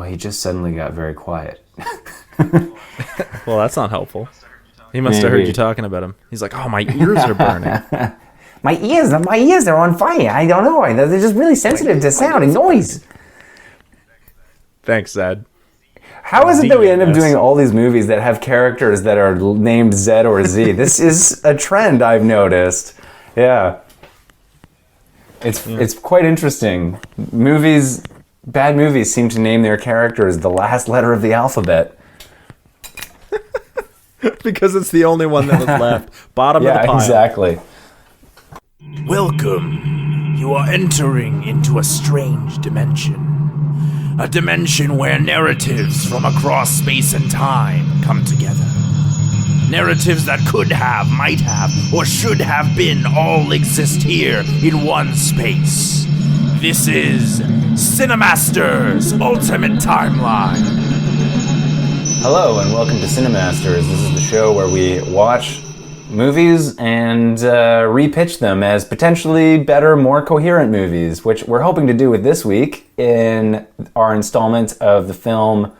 he just suddenly got very quiet. Well, that's not helpful. He must have heard you talking about him. He's like, oh, my ears are burning. My ears, they're on fire. I don't know. They're just really sensitive to sound and noise. Thanks, Zed. How is it that we end up doing all these movies that have characters that are named Zed or Z? This is a trend I've noticed. Yeah. It's quite interesting. Bad movies seem to name their characters the last letter of the alphabet. Because it's the only one that was left. Bottom of the pile. Yeah, exactly. Welcome. You are entering into a strange dimension. A dimension where narratives from across space and time come together. Narratives that could have, might have, or should have been all exist here in one space. This is CineCasters Ultimate Timeline. Hello and welcome to CineCasters. This is the show where we watch movies and repitch them as potentially better, more coherent movies, which we're hoping to do with this week in our installment of the film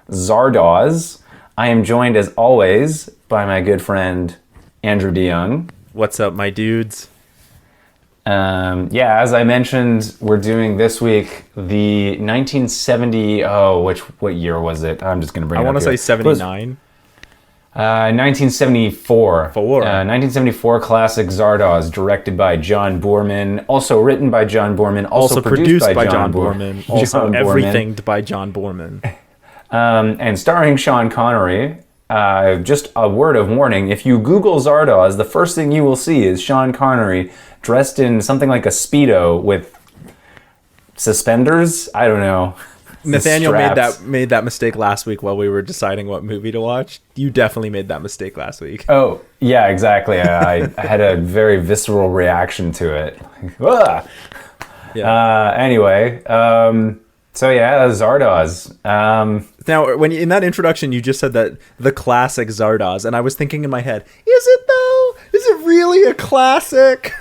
Zardoz. I am joined as always by my good friend Andrew DeYoung. What's up, my dudes? As I mentioned, we're doing this week the 1970. What year was it? I'm just going to bring it up. I want to say 79. 1974. 1974 classic Zardoz, directed by John Boorman, also written by John Boorman, also produced by John Boorman, also everything by John Boorman. And starring Sean Connery. Just a word of warning, if you Google Zardoz, the first thing you will see is Sean Connery dressed in something like a Speedo with suspenders. I don't know. Nathaniel made that mistake last week while we were deciding what movie to watch. You definitely made that mistake last week. Oh, yeah, exactly. I had a very visceral reaction to it. Anyway, Zardoz. Now, when in that introduction, you just said that the classic Zardoz, and I was thinking in my head, is it though? Is it really a classic?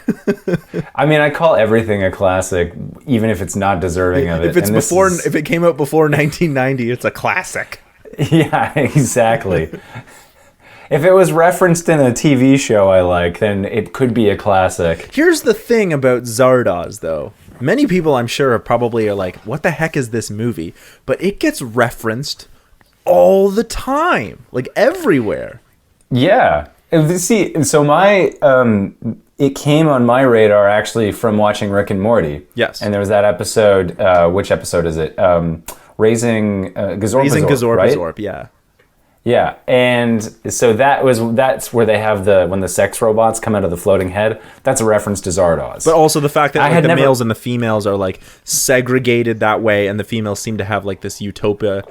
I mean, I call everything a classic, even if it's not deserving of it. If it came out before 1990, it's a classic. Yeah, exactly. If it was referenced in a TV show I like, then it could be a classic. Here's the thing about Zardoz, though. Many people, I'm sure, probably are like, what the heck is this movie? But it gets referenced all the time, like everywhere. Yeah. See, so it came on my radar actually from watching Rick and Morty. Yes. And there was that episode, which episode is it? Raising Gazorp, yeah. Yeah, and so that's where they have when the sex robots come out of the floating head. That's a reference to Zardoz. But also the fact that the males and the females are like segregated that way, and the females seem to have like this utopia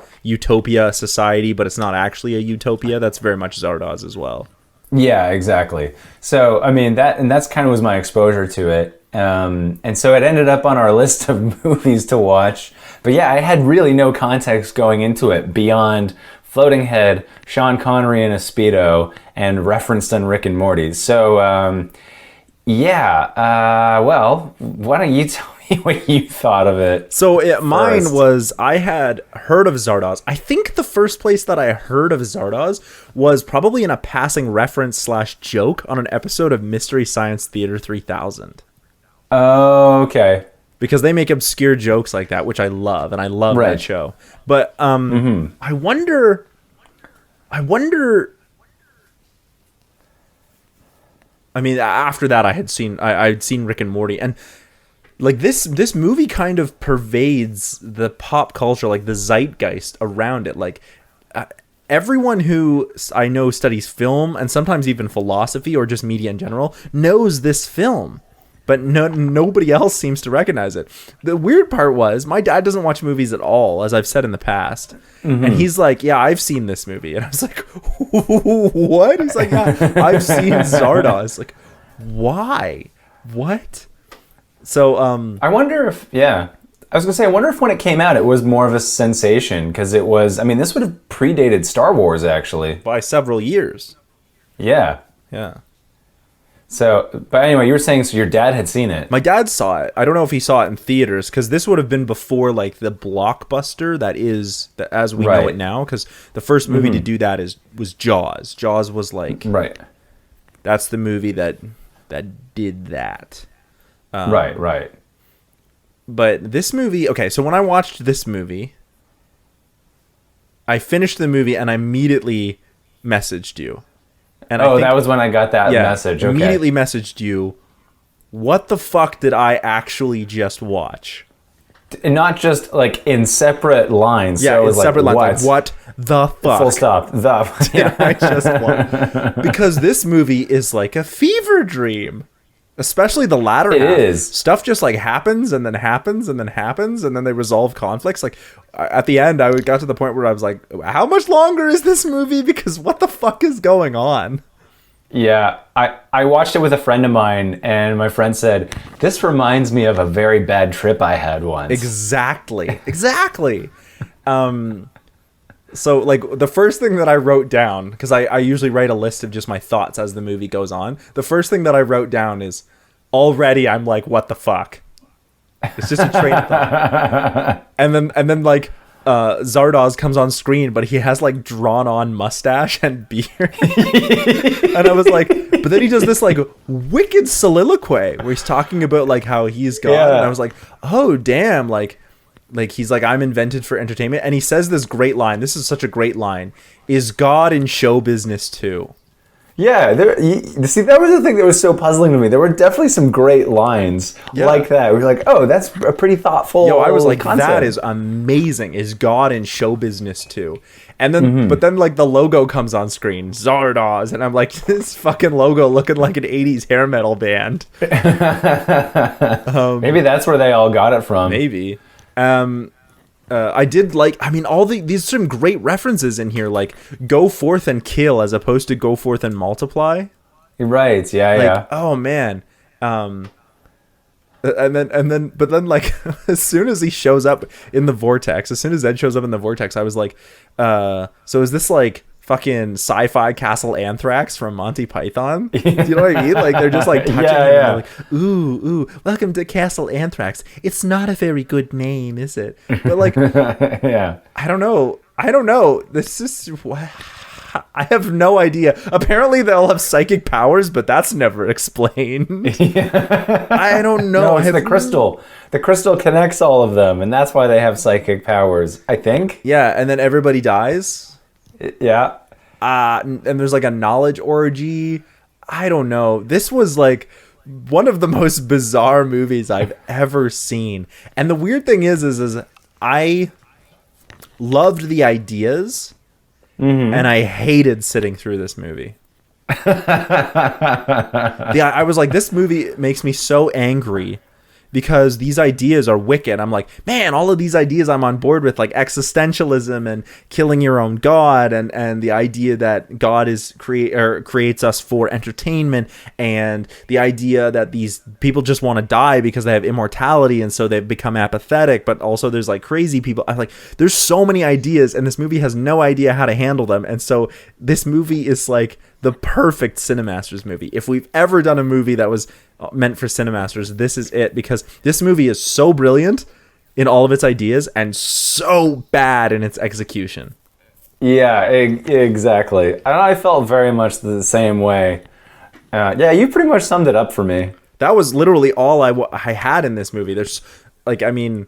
society, but it's not actually a utopia. That's very much Zardoz as well. Yeah, exactly. So I mean that's kind of was my exposure to it, and so it ended up on our list of movies to watch. But yeah, I had really no context going into it beyond floating head, Sean Connery in a Speedo, and referenced on Rick and Morty. So, well, why don't you tell me what you thought of it? So mine was, I had heard of Zardoz. I think the first place that I heard of Zardoz was probably in a passing reference / joke on an episode of Mystery Science Theater 3000. Oh, okay. Because they make obscure jokes like that, which I love, and I love that show. But I wonder. I mean, after that, I'd seen Rick and Morty, and like this movie kind of pervades the pop culture, like the zeitgeist around it. Like everyone who I know studies film and sometimes even philosophy or just media in general knows this film. But nobody else seems to recognize it. The weird part was, my dad doesn't watch movies at all, as I've said in the past. Mm-hmm. And he's like, yeah, I've seen this movie. And I was like, what? He's like, yeah, I've seen Zardoz. Like, why? What? So, I wonder if, I was going to say, I wonder if when it came out, it was more of a sensation. Because it was, I mean, this would have predated Star Wars, actually. By several years. Yeah. Yeah. So, but anyway, you were saying so your dad had seen it. My dad saw it. I don't know if he saw it in theaters because this would have been before like the blockbuster that is as we know it now. Because the first movie to do that was Jaws. Jaws was like That's the movie that did that. Right. But this movie, okay. So when I watched this movie, I finished the movie and I immediately messaged you. And that was when I got that message. Okay. Immediately messaged you. What the fuck did I actually just watch? And not just like in separate lines. Yeah, so in separate lines. Like, what the fuck? Full stop. Yeah, I just watched. Because this movie is like a fever dream. Especially the latter half. It is. Stuff just like happens and then happens and then happens and then they resolve conflicts. Like at the end, I got to the point where I was like, how much longer is this movie? Because what the fuck is going on? Yeah, I watched it with a friend of mine and my friend said, this reminds me of a very bad trip I had once. Exactly. So like the first thing that I wrote down, because I usually write a list of just my thoughts as the movie goes on. The first thing that I wrote down is already I'm like, what the fuck? It's just a train of thought. And then like Zardoz comes on screen, but he has like drawn on mustache and beard. And I was like, but then he does this like wicked soliloquy where he's talking about like how he's God. Yeah. And I was like, oh damn, like he's like, I'm invented for entertainment. And he says this great line. This is such a great line. Is God in show business too? Yeah. See, that was the thing that was so puzzling to me. There were definitely some great lines like that. We were like, oh, that's a pretty thoughtful I was like, concept. That is amazing. Is God in show business too? And then, but then like the logo comes on screen, Zardoz. And I'm like, this fucking logo looking like an 80s hair metal band. Maybe that's where they all got it from. Maybe. I did like, I mean, these some great references in here, like go forth and kill as opposed to go forth and multiply. Right. Yeah. Like, yeah. Oh man. But then like as soon as he shows up in the vortex, as soon as Ed shows up in the vortex, I was like, so is this like fucking sci-fi Castle Anthrax from Monty Python? Do you know what I mean? Like they're just like touching him and they're like, ooh, welcome to Castle Anthrax. It's not a very good name, is it? But like, yeah, I don't know. This is, I have no idea. Apparently they'll have psychic powers, but that's never explained. I don't know. No, it's the crystal. The crystal connects all of them, and that's why they have psychic powers, I think. Yeah, and then everybody dies. Yeah. And there's like a knowledge orgy. I don't know. This was like one of the most bizarre movies I've ever seen. And the weird thing is I loved the ideas and I hated sitting through this movie. I was like, this movie makes me so angry because these ideas are wicked. I'm like, man, all of these ideas I'm on board with, like existentialism and killing your own God, and the idea that God is creates us for entertainment, and the idea that these people just want to die because they have immortality and so they've become apathetic. But also there's like crazy people. I'm like, there's so many ideas, and this movie has no idea how to handle them. And so this movie is like the perfect CineMasters movie. If we've ever done a movie that was meant for CineMasters, this is it, because this movie is so brilliant in all of its ideas and so bad in its execution. Yeah, exactly. And I felt very much the same way. Yeah, you pretty much summed it up for me. That was literally all I had in this movie. There's like, I mean,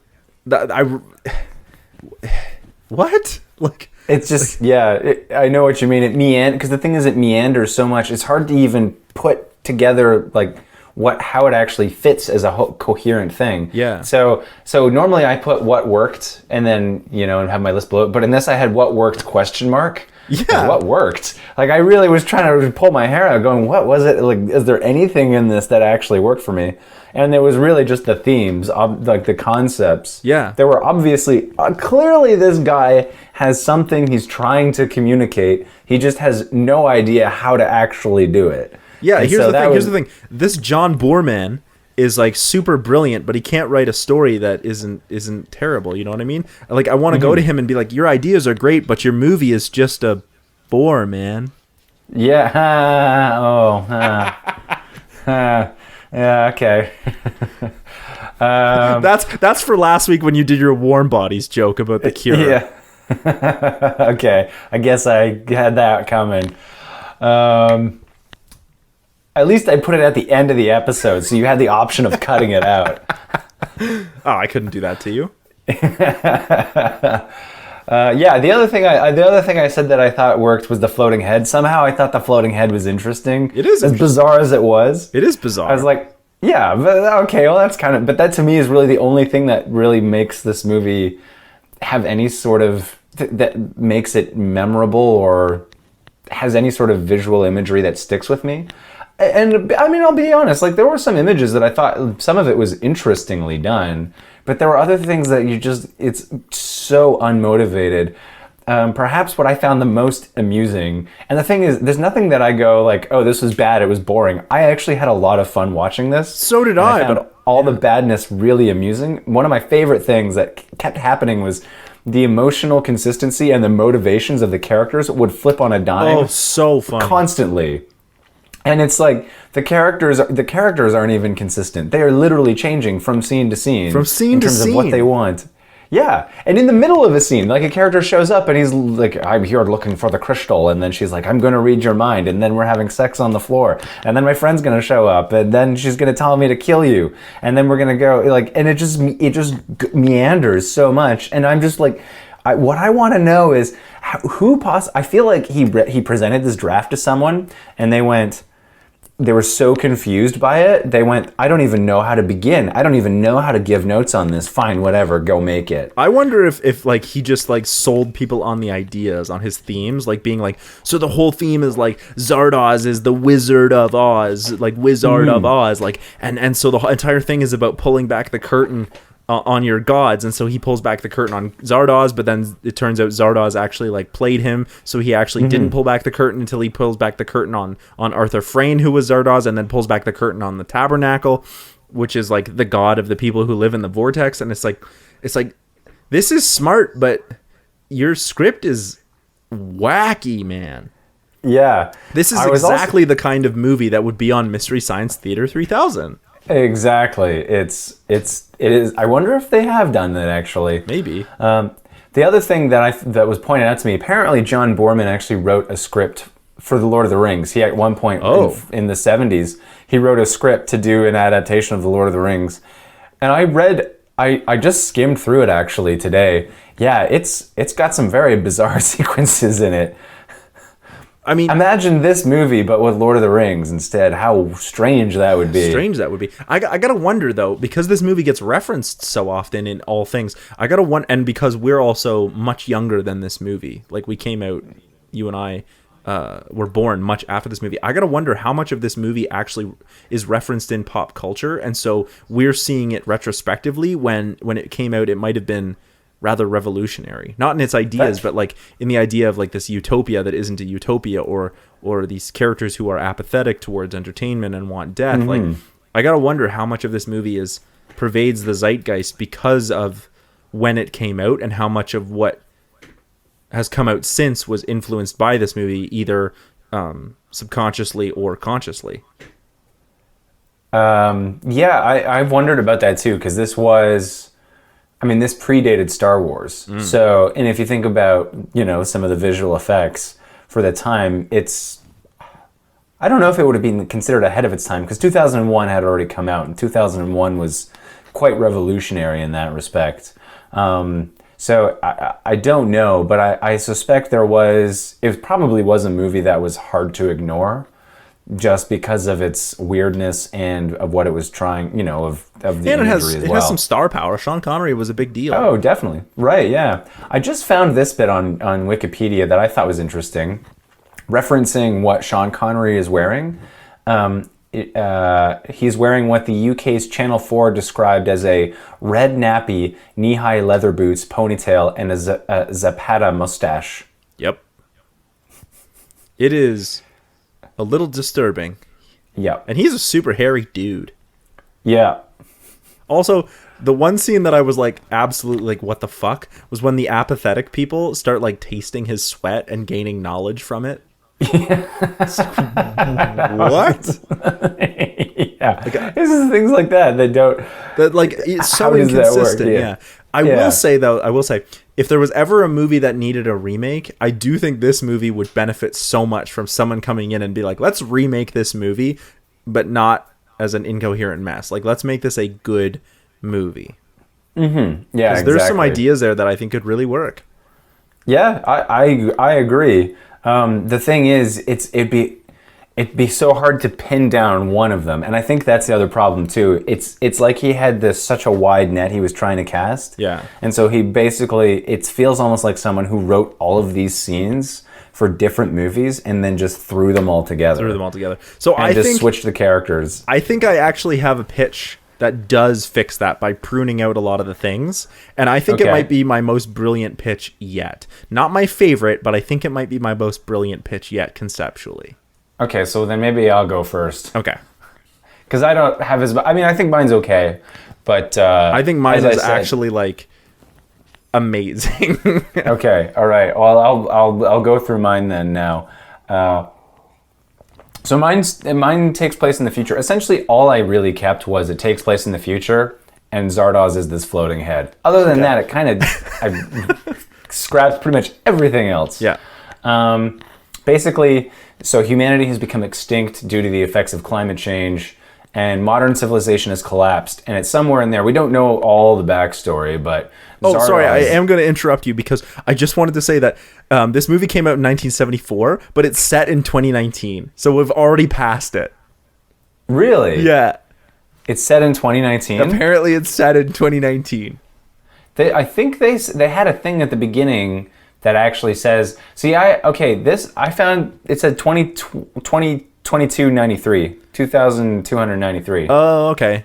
what? Like, it's just, I know what you mean. Because the thing is, it meanders so much. It's hard to even put together like how it actually fits as a coherent thing. Yeah. So normally I put what worked and then, and have my list below it. But in this I had what worked ? Yeah. What worked? Like I really was trying to pull my hair out going, what was it? Like, is there anything in this that actually worked for me? And it was really just the themes, like the concepts. Yeah. There were obviously, clearly this guy has something he's trying to communicate. He just has no idea how to actually do it. Yeah, here's the thing. This John Boorman is like super brilliant, but he can't write a story that isn't terrible. You know what I mean? Like I want to go to him and be like, your ideas are great, but your movie is just a bore, man. Yeah. Yeah, okay. That's for last week when you did your warm bodies joke about the cure. Yeah. Okay, I guess I had that coming. At least I put it at the end of the episode, so you had the option of cutting it out. Oh, I couldn't do that to you. Yeah, the other thing I said that I thought worked was the floating head. Somehow I thought the floating head was interesting. It is as bizarre as it was. It is bizarre. I was like, yeah, but okay, well that's kind of. But that to me is really the only thing that really makes this movie have any sort of that makes it memorable or has any sort of visual imagery that sticks with me. And I mean, I'll be honest, like there were some images that I thought some of it was interestingly done, but there were other things that it's so unmotivated. Perhaps what I found the most amusing, and the thing is, there's nothing that I go like, oh, this was bad, it was boring. I actually had a lot of fun watching this. So did I I, found all the badness really amusing. One of my favorite things that kept happening was the emotional consistency and the motivations of the characters would flip on a dime. Oh, so funny. Constantly. And it's like the characters aren't even consistent. They are literally changing from scene to scene. From scene in to terms scene. of what they want. Yeah. And in the middle of a scene, like a character shows up and he's like, I'm here looking for the crystal. And then she's like, I'm going to read your mind. And then we're having sex on the floor. And then my friend's going to show up. And then she's going to tell me to kill you. And then we're going to go like, and it just meanders so much. And I'm just like, what I want to know is I feel like he presented this draft to someone and they were so confused by it. They went, I don't even know how to begin. I don't even know how to give notes on this. Fine, whatever, go make it. I wonder if like he just like sold people on the ideas, on his themes, like being like, so the whole theme is like Zardoz is the Wizard of Oz, like Wizard of Oz, like and so the entire thing is about pulling back the curtain on your gods, and so he pulls back the curtain on Zardoz, but then it turns out Zardoz actually like played him, so he actually didn't pull back the curtain until he pulls back the curtain on Arthur Frayne, who was Zardoz, and then pulls back the curtain on the Tabernacle, which is like the god of the people who live in the vortex. And it's like this is smart, but your script is wacky, man. Yeah, this is exactly the kind of movie that would be on Mystery Science Theater 3000. Exactly. It is. I wonder if they have done that actually. Maybe. The other thing that was pointed out to me, apparently John Boorman actually wrote a script for The Lord of the Rings. He at one point in the 70s, he wrote a script to do an adaptation of The Lord of the Rings. And I just skimmed through it actually today. Yeah, it's got some very bizarre sequences in it. I mean, imagine this movie, but with Lord of the Rings instead. How strange that would be. I gotta wonder though, because this movie gets referenced so often in all things. I gotta wonder, and because we're also much younger than this movie. Like we came out, you and I were born much after this movie. I gotta wonder how much of this movie actually is referenced in pop culture, and so we're seeing it retrospectively. When it came out, it might have been rather revolutionary, not in its ideas, but like in the idea of like this utopia that isn't a utopia, or these characters who are apathetic towards entertainment and want death. Like I gotta wonder how much of this movie pervades the zeitgeist because of when it came out, and how much of what has come out since was influenced by this movie, either subconsciously or consciously. Yeah, I've wondered about that too, because this predated Star Wars. So, and if you think about, some of the visual effects for the time, I don't know if it would have been considered ahead of its time, because 2001 had already come out, and 2001 was quite revolutionary in that respect. So I don't know, but I suspect it probably was a movie that was hard to ignore, just because of its weirdness and of what it was trying, of the imagery as well. It has some star power. Sean Connery was a big deal. Oh, definitely. Right, yeah. I just found this bit on Wikipedia that I thought was interesting, referencing what Sean Connery is wearing. He's wearing what the UK's Channel 4 described as a red nappy, knee-high leather boots, ponytail, and a Zapata mustache. Yep. It is a little disturbing. Yeah. And he's a super hairy dude. Yeah. Also, the one scene that I was like absolutely like, what the fuck, was when the apathetic people start like tasting his sweat and gaining knowledge from it. What? Yeah, this is things like that that don't. That like it's so How does that work? inconsistent. Yeah. Yeah. I will say though, if there was ever a movie that needed a remake, I do think this movie would benefit so much from someone coming in and be like, let's remake this movie, but not as an incoherent mess. Like, let's make this a good movie. Mm-hmm. Yeah, exactly. There's some ideas there that I think could really work. Yeah, I agree. The thing is, it'd be so hard to pin down one of them, and I think that's the other problem too. It's like he had such a wide net he was trying to cast. Yeah. And so he basically, it feels almost like someone who wrote all of these scenes for different movies and then just threw them all together. So I think switched the characters. I think I actually have a pitch that does fix that by pruning out a lot of the things, and I think it might be my most brilliant pitch yet. Not my favorite, but I think it might be my most brilliant pitch yet conceptually. Okay, so then maybe I'll go first. Okay. Because I don't have as... I mean, I think mine's okay, but... I think mine is actually, like, amazing. Okay, all right. Well, I'll go through mine then now. So mine takes place in the future. Essentially, all I really kept was it takes place in the future, and Zardoz is this floating head. Other than that, it kind of... I scrapped pretty much everything else. Yeah. Basically... So humanity has become extinct due to the effects of climate change, and modern civilization has collapsed. And it's somewhere in there. We don't know all the backstory, but Zardoz... sorry, I am going to interrupt you because I just wanted to say that this movie came out in 1974, but it's set in 2019, so we've already passed it. Really? Yeah. It's set in 2019? Apparently it's set in 2019. I think they had a thing at the beginning that actually says, I found it said 2293, 2293. Oh, okay.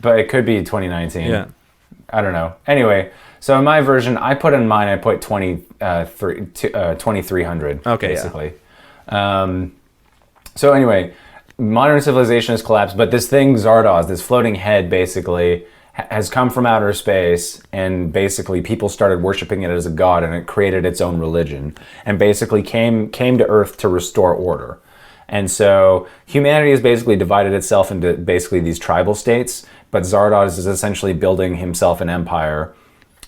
But it could be 2019. Yeah. I don't know. Anyway, so in my version, I put 2300. Okay, basically. Yeah. So anyway, modern civilization has collapsed, but this thing, Zardoz, this floating head, basically has come from outer space, and basically people started worshiping it as a god, and it created its own religion, and basically came to Earth to restore order. And so humanity has basically divided itself into basically these tribal states, but Zardoz is essentially building himself an empire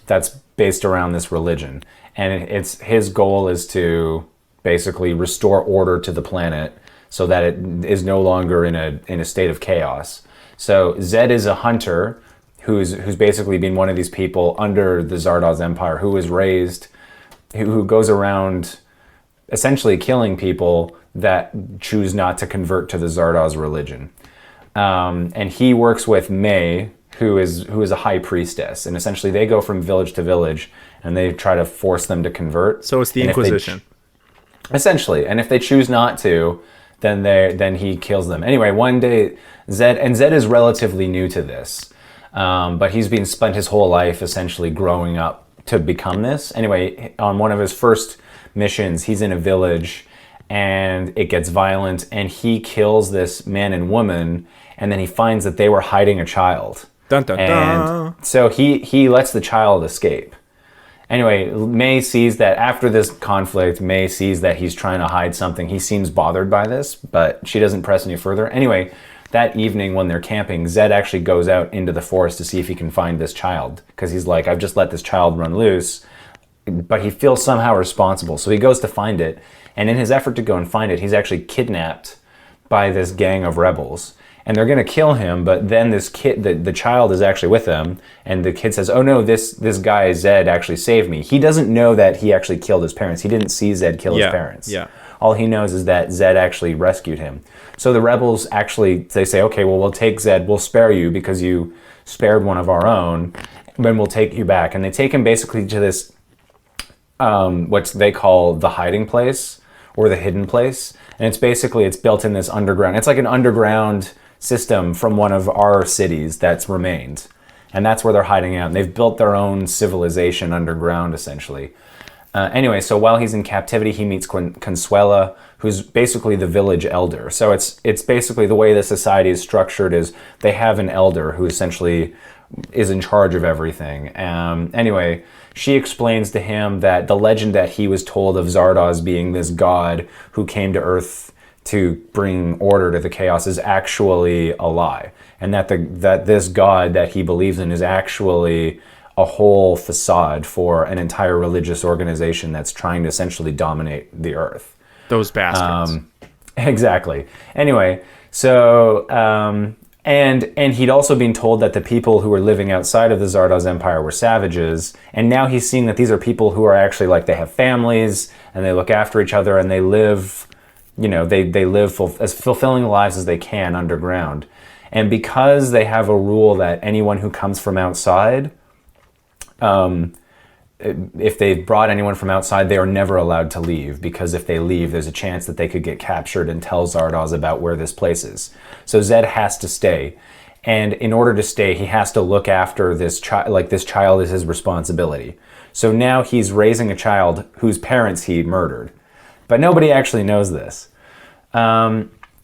that's based around this religion. And his goal is to basically restore order to the planet so that it is no longer in a state of chaos. So Zed is a hunter who's basically been one of these people under the Zardoz Empire, who was raised, who goes around essentially killing people that choose not to convert to the Zardoz religion. And he works with May, who is a high priestess, and essentially they go from village to village and they try to force them to convert. So it's the Inquisition. Essentially, and if they choose not to, then he kills them. Anyway, one day Zed is relatively new to this. But he's spent his whole life essentially growing up to become this. Anyway, on one of his first missions, he's in a village and it gets violent, and he kills this man and woman, and then he finds that they were hiding a child. Dun, dun, dun. And so he lets the child escape. Anyway, May sees that after this conflict, May sees that he's trying to hide something. He seems bothered by this, but she doesn't press any further. Anyway, that evening when they're camping, Zed actually goes out into the forest to see if he can find this child, because he's like, I've just let this child run loose, but he feels somehow responsible. So he goes to find it, and in his effort to go and find it, he's actually kidnapped by this gang of rebels. And they're going to kill him, but then this kid, the child is actually with them, and the kid says, oh no, this guy Zed actually saved me. He doesn't know that he actually killed his parents. He didn't see Zed kill his parents. Yeah. All he knows is that Zed actually rescued him. So the rebels they say, okay, well, we'll take Zed, we'll spare you because you spared one of our own, then we'll take you back. And they take him basically to this, what they call the hiding place, or the hidden place. And it's built in this underground, it's like an underground system from one of our cities that's remained. And that's where they're hiding out. And they've built their own civilization underground, essentially. Anyway, so while he's in captivity, he meets Consuela, who's basically the village elder. So it's basically the way the society is structured is they have an elder who essentially is in charge of everything. Anyway, she explains to him that the legend that he was told of Zardoz being this god who came to Earth to bring order to the chaos is actually a lie, and that this god that he believes in is actually a whole facade for an entire religious organization that's trying to essentially dominate the Earth. Those bastards. Exactly. Anyway, so and he'd also been told that the people who were living outside of the Zardoz Empire were savages, and now he's seeing that these are people who are actually like, they have families and they look after each other and they live, they live as fulfilling lives as they can underground. And because they have a rule that anyone who comes from outside, if they've brought anyone from outside, they are never allowed to leave, because if they leave, there's a chance that they could get captured and tell Zardoz about where this place is. So Zed has to stay. And in order to stay, he has to look after this child, like this child is his responsibility. So now he's raising a child whose parents he murdered. But nobody actually knows this.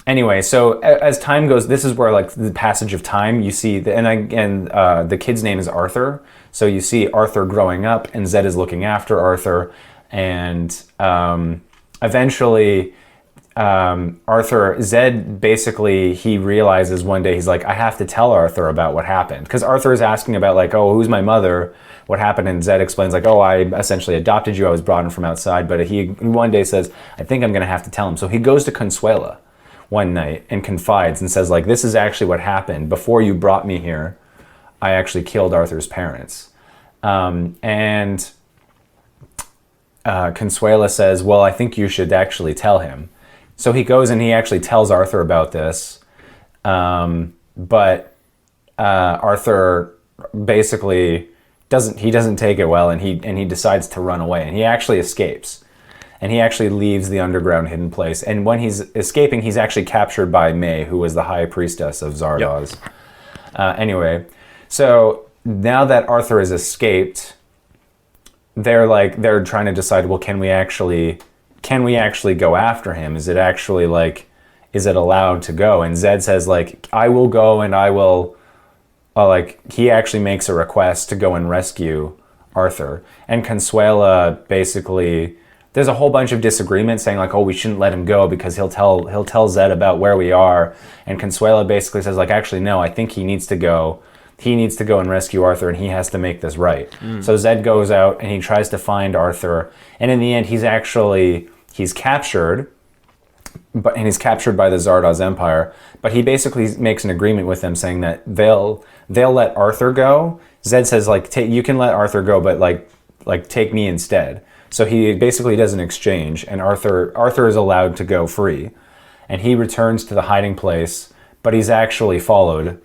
Anyway, so as time goes, this is where like the passage of time, you see, the kid's name is Arthur. So you see Arthur growing up, and Zed is looking after Arthur, and eventually Zed basically, he realizes one day, he's like, I have to tell Arthur about what happened, because Arthur is asking about like, oh, who's my mother? What happened? And Zed explains like, oh, I essentially adopted you. I was brought in from outside. But he one day says, I think I'm going to have to tell him. So he goes to Consuela one night and confides and says like, this is actually what happened. Before you brought me here, I actually killed Arthur's parents. And Consuela says, well, I think you should actually tell him. So he goes and he actually tells Arthur about this. But Arthur basically doesn't take it well, and he decides to run away, and he actually escapes. And he actually leaves the underground hidden place. And when he's escaping, he's actually captured by May, who was the high priestess of Zardoz. Yep. Anyway, so now that Arthur has escaped, they're trying to decide, well, can we actually go after him? Is it allowed to go? And Zed says like, I will go, and I will, he actually makes a request to go and rescue Arthur. And Consuela basically, there's a whole bunch of disagreements saying like, oh, we shouldn't let him go because he'll tell Zed about where we are. And Consuela basically says like, actually, no, I think he needs to go. He needs to go and rescue Arthur, and he has to make this right. So Zed goes out and he tries to find Arthur. And in the end, he's captured, and he's captured by the Zardoz Empire. But he basically makes an agreement with them saying that they'll let Arthur go. Zed says like, you can let Arthur go, but like take me instead. So he basically does an exchange, and Arthur is allowed to go free, and he returns to the hiding place, but he's actually followed,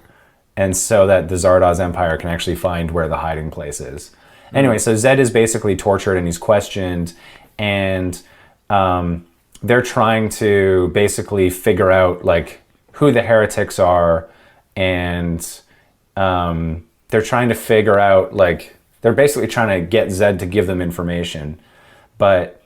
and so that the Zardoz Empire can actually find where the hiding place is. Anyway, so Zed is basically tortured and he's questioned, and they're trying to basically figure out like who the heretics are, and they're trying to figure out like, they're basically trying to get Zed to give them information. But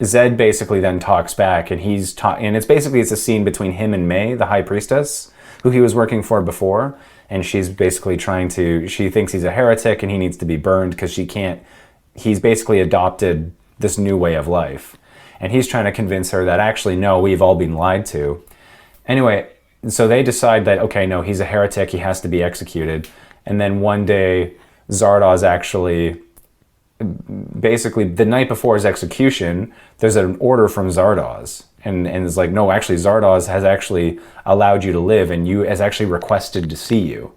Zed basically then talks back, and and it's a scene between him and May, the high priestess, who he was working for before, and she's basically she thinks he's a heretic and he needs to be burned because he's basically adopted this new way of life. And he's trying to convince her that actually, no, we've all been lied to. Anyway, so they decide that, okay, no, he's a heretic, he has to be executed. And then one day, Zardoz actually, basically the night before his execution, there's an order from Zardoz, and it's like, no, actually Zardoz has actually allowed you to live, and has actually requested to see you.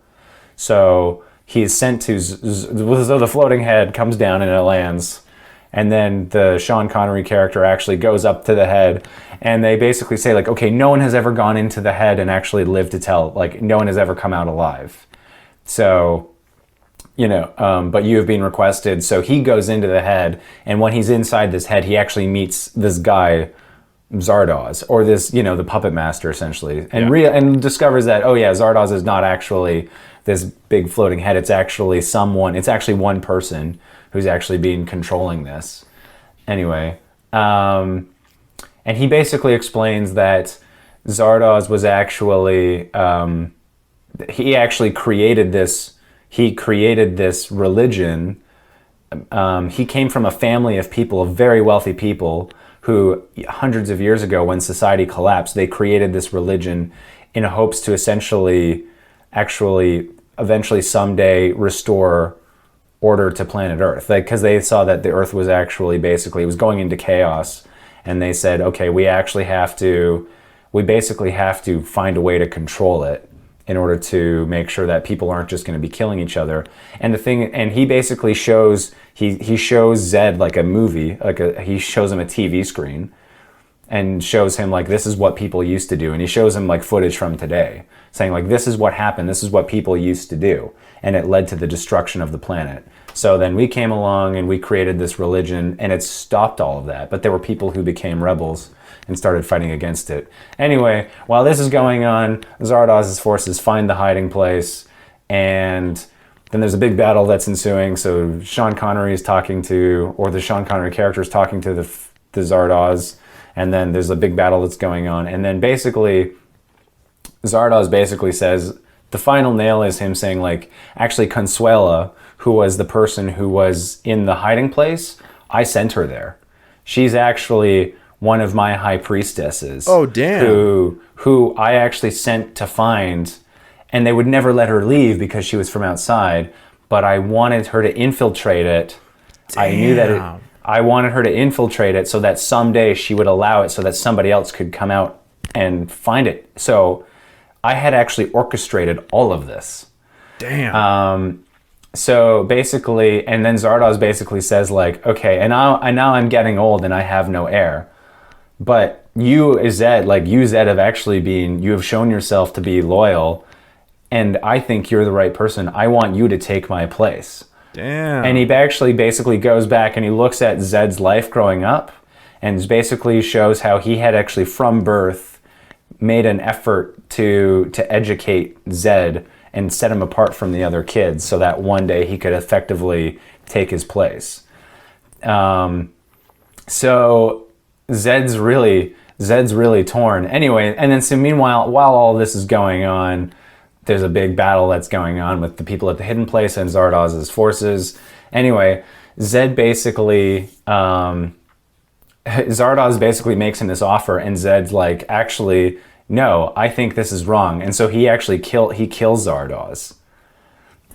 So he is sent to, so the floating head comes down and it lands, and then the Sean Connery character actually goes up to the head, and they basically say like, okay, no one has ever gone into the head and actually lived to tell, like no one has ever come out alive. So, but you have been requested. So he goes into the head, and when he's inside this head, he actually meets this guy, Zardoz, or this, the puppet master essentially, and and discovers that, oh yeah, Zardoz is not actually this big floating head. It's actually one person who's actually been controlling this. Anyway, and he basically explains that Zardoz was actually, he created this religion he came from a family of people, of very wealthy people, who hundreds of years ago, when society collapsed, they created this religion in hopes to eventually someday restore order to planet Earth. Because they saw that the Earth was actually basically, it was going into chaos. And they said, okay, we basically have to find a way to control it in order to make sure that people aren't just going to be killing each other. And he basically shows, he shows Zed like a movie, he shows him a TV screen and shows him like, this is what people used to do. And he shows him like footage from today saying like, this is what happened. This is what people used to do. And it led to the destruction of the planet. So then we came along and we created this religion and it stopped all of that. But there were people who became rebels and started fighting against it. Anyway, while this is going on, Zardoz's forces find the hiding place, and then there's a big battle that's ensuing. So Sean Connery is talking to, or the Sean Connery character is talking to the Zardoz, and then there's a big battle that's going on. And then basically, Zardoz basically says, the final nail is him saying like, actually Consuela, who was the person who was in the hiding place, I sent her there. She's actually one of my high priestesses. Oh, damn. Who I actually sent to find, and they would never let her leave because she was from outside, but I wanted her to infiltrate it. Damn. I knew that I wanted her to infiltrate it so that someday she would allow it so that somebody else could come out and find it. So I had actually orchestrated all of this. Damn. So basically, and then Zardoz basically says like, okay, and now I'm getting old and I have no heir. But you, Zed, you have shown yourself to be loyal, and I think you're the right person. I want you to take my place. Damn. And he actually basically goes back and he looks at Zed's life growing up and basically shows how he had actually from birth made an effort to educate Zed and set him apart from the other kids so that one day he could effectively take his place. So Zed's really torn. Anyway, and then so meanwhile, while all this is going on, there's a big battle that's going on with the people at the hidden place and Zardoz's forces. Anyway, Zardoz basically makes him this offer, and Zed's like, actually, no, I think this is wrong. And so he actually kills Zardoz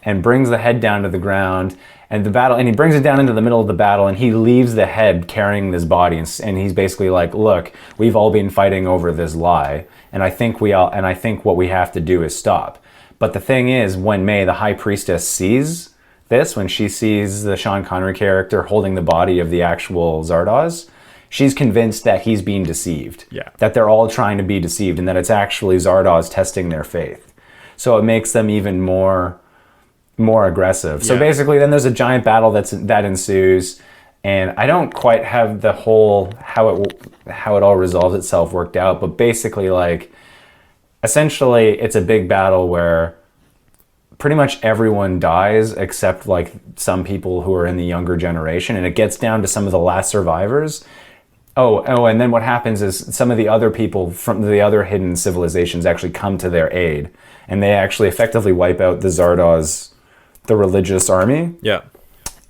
and brings the head down to the ground, and he brings it down into the middle of the battle, and he leaves the head carrying this body, and he's basically like, look, we've all been fighting over this lie, and I think what we have to do is stop. But the thing is, when May, the high priestess, sees this, when she sees the Sean Connery character holding the body of the actual Zardoz, she's convinced that he's being deceived. Yeah. That they're all trying to be deceived, and that it's actually Zardoz testing their faith. So it makes them even more aggressive. So basically then there's a giant battle that ensues, and I don't quite have the whole how it all resolves itself worked out, but basically like essentially it's a big battle where pretty much everyone dies except like some people who are in the younger generation, and it gets down to some of the last survivors. And then what happens is some of the other people from the other hidden civilizations actually come to their aid, and they actually effectively wipe out the Zardoz, the religious army. Yeah.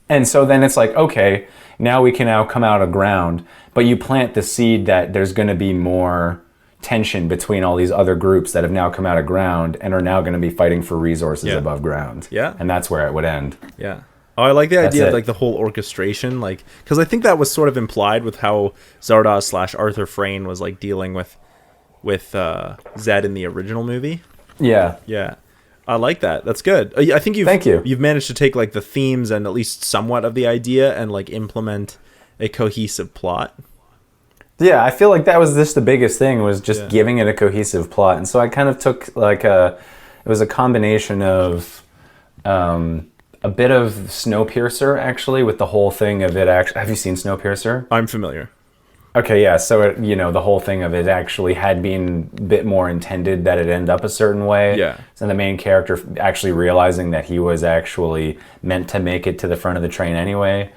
And so then it's like, okay, now we can come out of ground, but you plant the seed that there's going to be more tension between all these other groups that have now come out of ground and are now going to be fighting for resources above ground. Yeah. And that's where it would end. Yeah. Oh, I like the idea of like the whole orchestration, like, because I think that was sort of implied with how Zardoz / Arthur Frayne was like dealing with Zed in the original movie. Yeah. Yeah. I like that. That's good. I think you've managed to take like the themes and at least somewhat of the idea and like implement a cohesive plot. Yeah, I feel like that was just the biggest thing, was just giving it a cohesive plot. And so I kind of took like it was a combination of a bit of Snowpiercer, actually, with the whole thing of it. Have you seen Snowpiercer? I'm familiar. Okay, yeah. So the whole thing of it actually had been a bit more intended that it end up a certain way. Yeah. So the main character actually realizing that he was actually meant to make it to the front of the train anyway.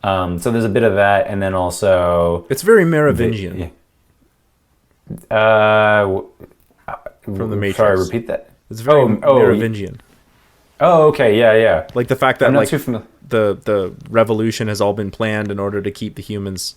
So there's a bit of that, and then also it's very Merovingian. From the Matrix. Sorry, repeat that. It's very Merovingian. Oh, okay, yeah. Like the fact that I'm not like too familiar. the revolution has all been planned in order to keep the humans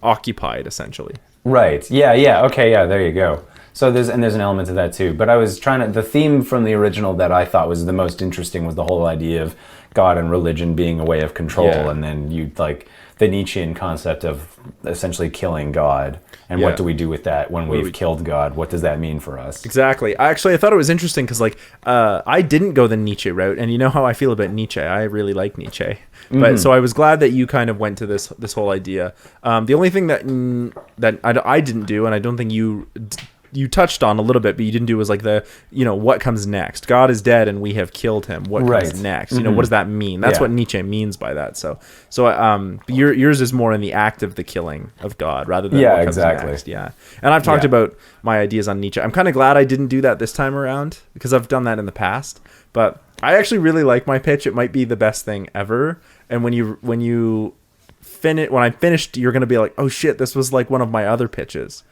occupied, essentially. Right. Yeah. Okay. Yeah. There you go. So there's an element of that too. But I was the theme from the original that I thought was the most interesting was the whole idea of God and religion being a way of control, and then you like the Nietzschean concept of essentially killing God. And what do we do with that when we've killed God? What does that mean for us? Exactly. I thought it was interesting because, like, I didn't go the Nietzsche route, and you know how I feel about Nietzsche. I really like Nietzsche, but so I was glad that you kind of went to this whole idea. The only thing that I didn't do, and I don't think you touched on a little bit, but you didn't do was like what comes next. God is dead and we have killed him. What comes next? What does that mean? That's what Nietzsche means by that. So yours is more in the act of the killing of God rather than what comes next. Yeah. And I've talked about my ideas on Nietzsche. I'm kind of glad I didn't do that this time around because I've done that in the past. But I actually really like my pitch. It might be the best thing ever. And when I finished, you're going to be like, oh shit, this was like one of my other pitches.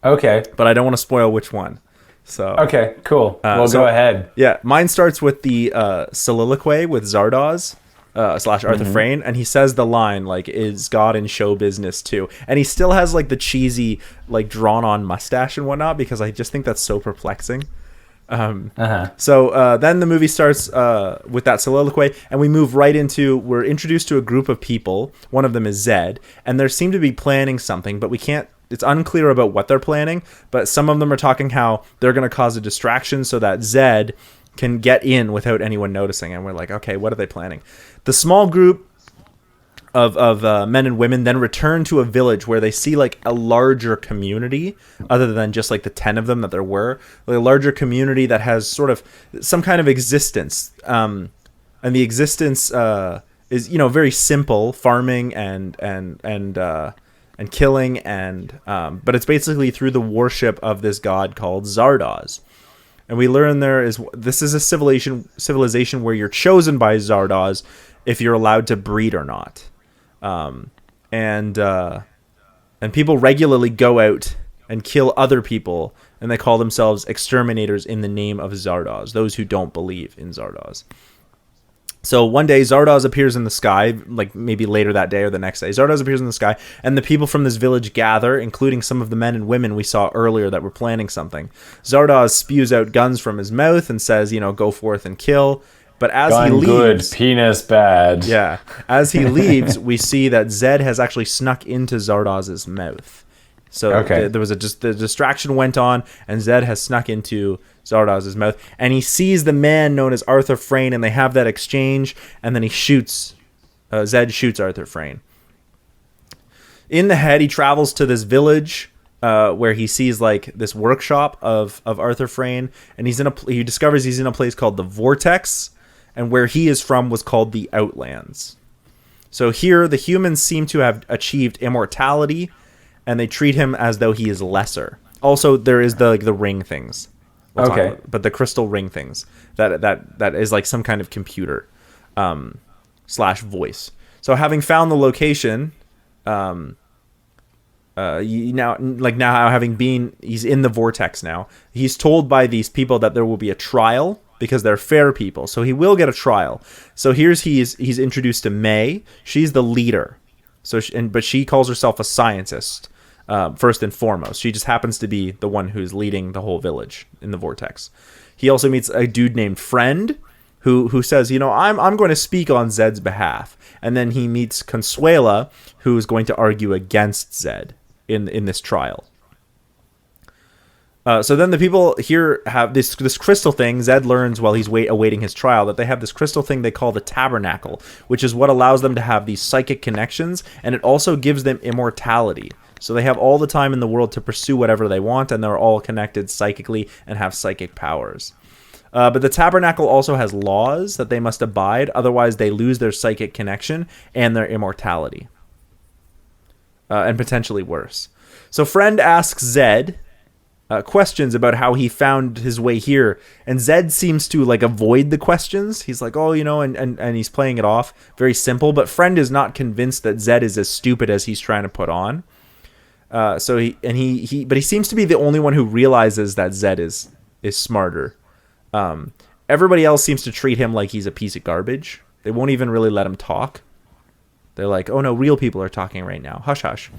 Okay. But I don't want to spoil which one. So okay, cool. Go ahead. Yeah, mine starts with the soliloquy with Zardoz / Arthur Frayne, and he says the line like, "Is God in show business too?" And he still has like the cheesy, like drawn on mustache and whatnot because I just think that's so perplexing. So then the movie starts with that soliloquy, and we move right into we're introduced to a group of people. One of them is Zed, and they seem to be planning something, but we can't. It's unclear about what they're planning, but some of them are talking how they're going to cause a distraction so that Zed can get in without anyone noticing. And we're like, okay, what are they planning? The small group of men and women then return to a village where they see like a larger community other than just like the 10 of them that there were, like a larger community that has sort of some kind of existence. And the existence is, very simple, farming and killing, and but it's basically through the worship of this god called Zardoz. And we learn this is a civilization where you're chosen by Zardoz if you're allowed to breed or not. And people regularly go out and kill other people, and they call themselves exterminators in the name of Zardoz, those who don't believe in Zardoz. So one day Zardoz appears in the sky, like maybe later that day or the next day. Zardoz appears in the sky, and the people from this village gather, including some of the men and women we saw earlier that were planning something. Zardoz spews out guns from his mouth and says, go forth and kill. But as he leaves... good, penis bad. Yeah. As he leaves, we see that Zed has actually snuck into Zardoz's mouth. So there was the distraction went on, and Zed has snuck into Zardoz's mouth, and he sees the man known as Arthur Frayne, and they have that exchange, and then he shoots. Zed shoots Arthur Frayne. In the head, he travels to this village where he sees like this workshop of Arthur Frayne, and he discovers he's in a place called the Vortex, and where he is from was called the Outlands. So here, the humans seem to have achieved immortality, and they treat him as though he is lesser. Also, there is the ring things. But the crystal ring things that is like some kind of computer / voice. So having found the location, now having been, he's in the vortex now. He's told by these people that there will be a trial because they're fair people. So he will get a trial. So he's introduced to May. She's the leader. But she calls herself a scientist. First and foremost, she just happens to be the one who's leading the whole village in the vortex. He also meets a dude named Friend, who says, I'm going to speak on Zed's behalf. And then he meets Consuela, who's going to argue against Zed in this trial. So then the people here have this crystal thing. Zed learns while he's awaiting his trial that they have this crystal thing they call the tabernacle, which is what allows them to have these psychic connections, and it also gives them immortality. So they have all the time in the world to pursue whatever they want, and they're all connected psychically and have psychic powers. But the tabernacle also has laws that they must abide, otherwise they lose their psychic connection and their immortality. And potentially worse. So Friend asks Zed questions about how he found his way here, and Zed seems to avoid the questions. He's like, and he's playing it off very simple, but Friend is not convinced that Zed is as stupid as he's trying to put on. But he seems to be the only one who realizes that Zed is smarter. Everybody else seems to treat him like he's a piece of garbage, They won't even really let him talk. They're like, oh no, real people are talking right now. Hush, hush.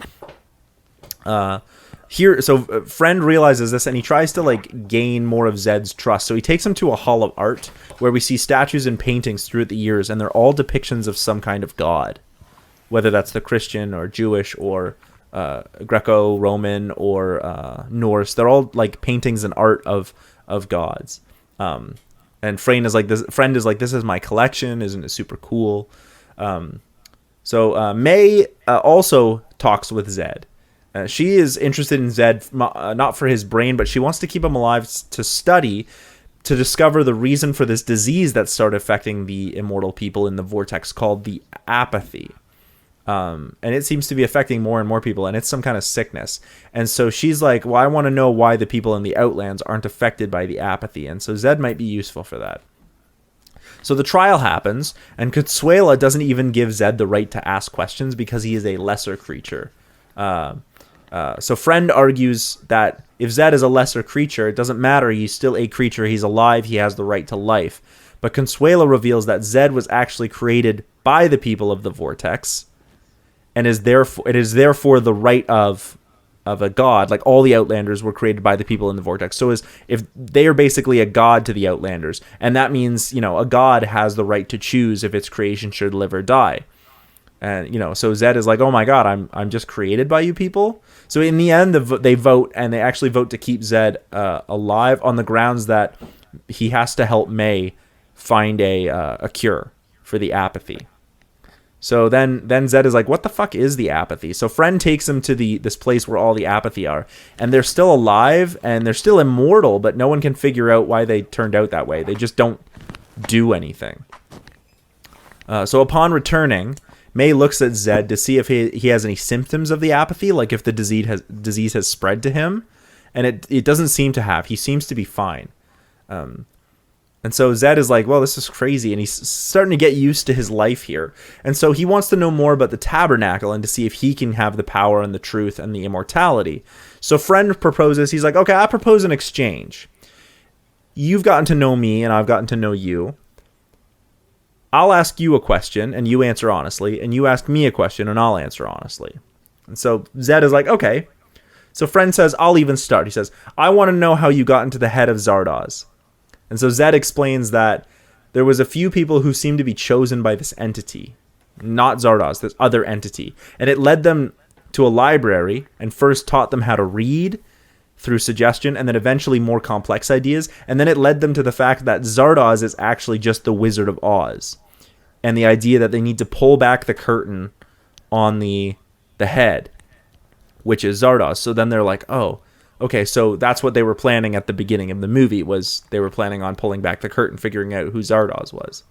Friend realizes this, and he tries to like gain more of Zed's trust. So he takes him to a hall of art where we see statues and paintings throughout the years, and they're all depictions of some kind of god, whether that's the Christian or Jewish or Greco-Roman or Norse. They're all like paintings and art of gods. And Friend is like, this is my collection. Isn't it super cool? So May also talks with Zed. She is interested in Zed, not for his brain, but she wants to keep him alive to study, to discover the reason for this disease that started affecting the immortal people in the vortex called the apathy. And it seems to be affecting more and more people, and it's some kind of sickness. And so she's like, well, I want to know why the people in the Outlands aren't affected by the apathy. And so Zed might be useful for that. So the trial happens, and Consuela doesn't even give Zed the right to ask questions because he is a lesser creature. So Friend argues that if Zed is a lesser creature, it doesn't matter. He's still a creature. He's alive. He has the right to life. But Consuela reveals that Zed was actually created by the people of the vortex, and it is therefore the right of a god. Like all the Outlanders were created by the people in the vortex. So if they are basically a god to the Outlanders, and that means, a god has the right to choose if its creation should live or die. And, so Zed is like, oh my god, I'm just created by you people. So in the end, they vote, and they actually vote to keep Zed alive on the grounds that he has to help May find a cure for the apathy. So then Zed is like, what the fuck is the apathy? So Friend takes him to this place where all the apathy are, and they're still alive and they're still immortal, but no one can figure out why they turned out that way. They just don't do anything. So upon returning, May looks at Zed to see if he has any symptoms of the apathy, like if the disease has spread to him, and it doesn't seem to have. He seems to be fine. And so Zed is like, well, this is crazy, and he's starting to get used to his life here. And so he wants to know more about the tabernacle and to see if he can have the power and the truth and the immortality. So Friend proposes, he's like, okay, I propose an exchange. You've gotten to know me, and I've gotten to know you. I'll ask you a question, and you answer honestly, and you ask me a question, and I'll answer honestly. And so Zed is like, okay. So Friend says, I'll even start. He says, I want to know how you got into the head of Zardoz. And so Zed explains that there was a few people who seemed to be chosen by this entity, not Zardoz, this other entity. And it led them to a library and first taught them how to read through suggestion, and then eventually more complex ideas. And then it led them to the fact that Zardoz is actually just the Wizard of Oz. And the idea that they need to pull back the curtain on the head, which is Zardoz. So then they're like, oh, okay, so that's what they were planning at the beginning of the movie, was they were planning on pulling back the curtain, figuring out who Zardoz was,